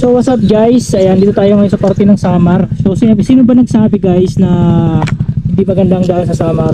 So what's up guys, ayan dito tayo ngayon sa party ng Samar. So sino ba nagsabi guys na hindi magandang daan sa Samar?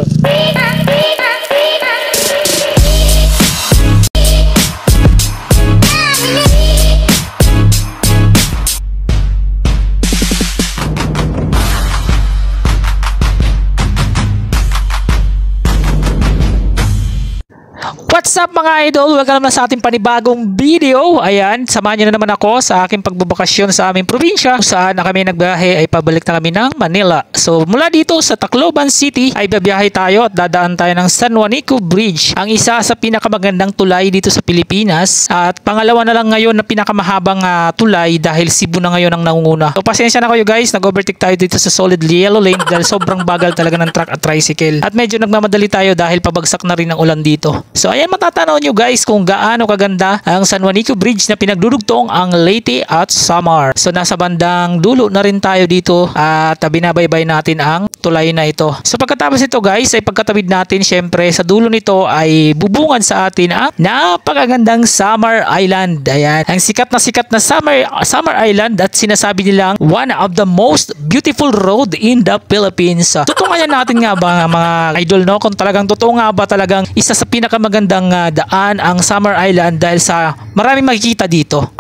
What's up mga idol? Welcome na sa ating panibagong video. Ayan, samahan nyo na naman ako sa aking pagbabakasyon sa aming probinsya, saan na kami nagbiyahe ay pabalik na kami ng Manila. So mula dito sa Tacloban City ay babiyahe tayo at dadaan tayo ng San Juanico Bridge, ang isa sa pinakamagandang tulay dito sa Pilipinas, at pangalawa na lang ngayon na pinakamahabang tulay dahil Cebu na ngayon ang nangunguna. So pasensya na kayo guys, nag-overtake tayo dito sa solid yellow lane dahil sobrang bagal talaga ng truck at tricycle, at medyo nagmamadali tayo dahil pabagsak na rin ang ulan dito. So ayan, matatanaw nyo guys kung gaano kaganda ang San Juanico Bridge na pinagdudugtong ang Leyte at Samar. So nasa bandang dulo na rin tayo dito at binabaybay natin ang tulay na ito. So pagkatapos ito guys ay pagkatawid natin, syempre sa dulo nito ay bubungan sa atin ang napakagandang Samar Island. Ayan, ang sikat na Samar Island at sinasabi nilang one of the most beautiful road in the Philippines. Tutungan natin nga ba mga idol, no, kung talagang totoo nga ba talagang isa sa pinakamagandang daan ang Samar Island dahil sa maraming makikita dito.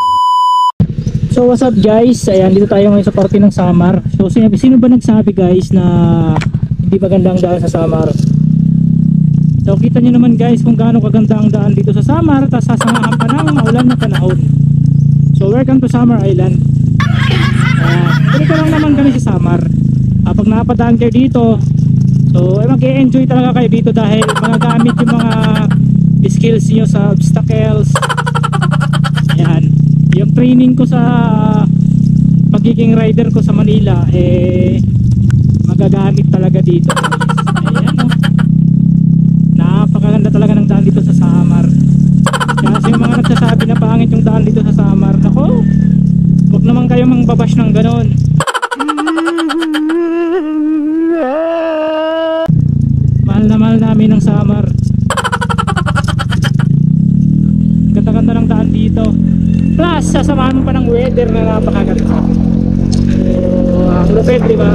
So what's up guys, ayan dito tayo ngayon sa party ng Samar. So sino ba nagsabi guys na hindi magandang daan sa Samar? So kita nyo naman guys kung gaano kaganda ang daan dito sa Samar, tapos sasangahan pa ng maulan na panahon. So welcome to Samar Island. Ganito lang naman kami sa Samar. Pag napadaan kayo dito, so mag-e-enjoy talaga kayo dito dahil magagamit yung mga skills niyo sa obstacles. Ayan, yung training ko sa pagiging rider ko sa Manila magagamit talaga dito. Ayan, oh. Napakaganda talaga ng daan dito sa Samar. Kasi yung mga nagsasabi na pangit yung daan dito sa Samar, ako, huwag naman kayo mangbabash ng ganon. Mahal na mahal namin ng Samar. Ganda-ganda ng daan dito. Plus, sasamahan mo pa ng weather na napakaganda. Ang lupit, di ba?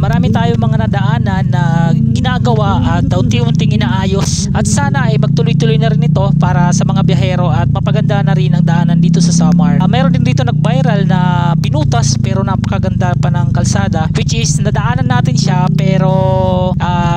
marami tayong mga nadaanan na ginagawa at unti-unting inaayos. At sana ay magtuloy-tuloy na rin ito para sa mga biyahero at mapaganda na rin ang daanan dito sa Samar. Meron din dito nag-viral na binutas pero napakaganda pa ng kalsada, which is nadaanan natin siya pero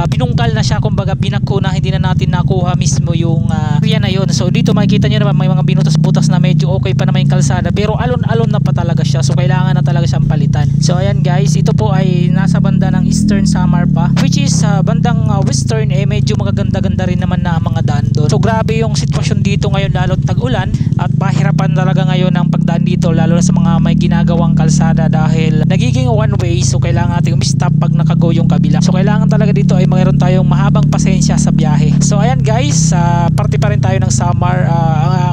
binungkal na siya, kumbaga binako na, hindi na natin nakuha mismo yung area na yun. So dito makikita nyo naman may mga binutas-butas na medyo okay pa naman yung kalsada pero alon-alon na pa talaga siya, so kailangan na talaga siyang palitan. So ayan guys, ito po ay nasa banda ng Eastern Samar pa, which is bandang Western medyo magaganda-ganda rin naman na mga daan doon. So grabe yung sitwasyon dito ngayon, lalo't tag-ulan at pahirapan talaga ngayon ang pagdaan dito, lalo na sa mga may ginagawang kalsada dahil nagiging one way, so kailangan natin stop pag nakago yung kabila. So kailangan talaga dito ay mayroon tayong mahabang pasensya sa biyahe. So ayan guys, party pa rin tayo ng Samar.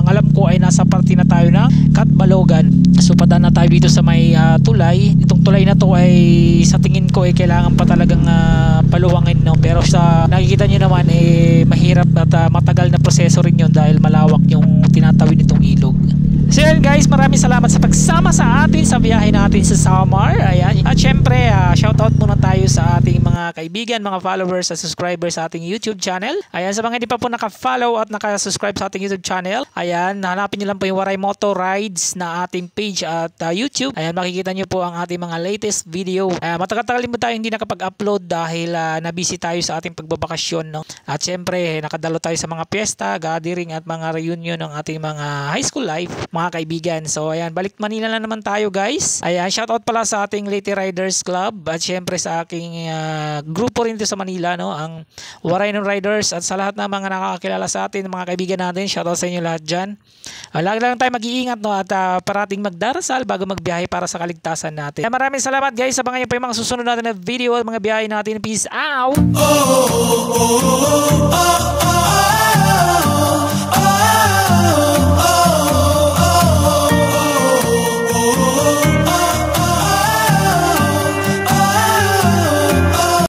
Ang alam ko ay nasa party na tayo ng Katbalogan. So padaan na tayo dito sa may tulay. Itong tulay na to ay sa tingin ko ay kailangan pa talagang paluwangin, no? Pero sa nakikita nyo naman mahirap at matagal na proseso rin yun dahil malawak yung tinatawid nitong ilog. So yan guys, maraming salamat sa pagsama sa atin sa biyahe natin sa Samar. Ayan. At syempre, shoutout muna tayo sa ating mga kaibigan, mga followers at subscribers sa ating YouTube channel. Ayan, sa mga hindi pa po naka-follow at naka-subscribe sa ating YouTube channel, ayan, hanapin nyo lang po yung Waray Moto Rides na ating page at YouTube. Ayan, makikita nyo po ang ating mga latest video. Matagal-tagal din po tayo hindi nakapag-upload dahil na-busy tayo sa ating pagbabakasyon, no? At syempre, nakadalo tayo sa mga piyesta, gathering at mga reunion ng ating mga high school life, mga kaibigan. So ayan, balik Manila na naman tayo guys. Ayan, shoutout pala sa ating Leyte Riders Club at syempre sa aking grupo rin dito sa Manila, no, ang Waray Riders, at sa lahat ng mga nakakakilala sa atin, mga kaibigan natin, shoutout sa inyo lahat dyan. Lagi lang tayo mag-iingat, no, at parating magdarasal bago magbiyahe para sa kaligtasan natin. Maraming salamat guys, abangan nyo pa yung mga susunod natin na video at mga biyahe natin. Peace out!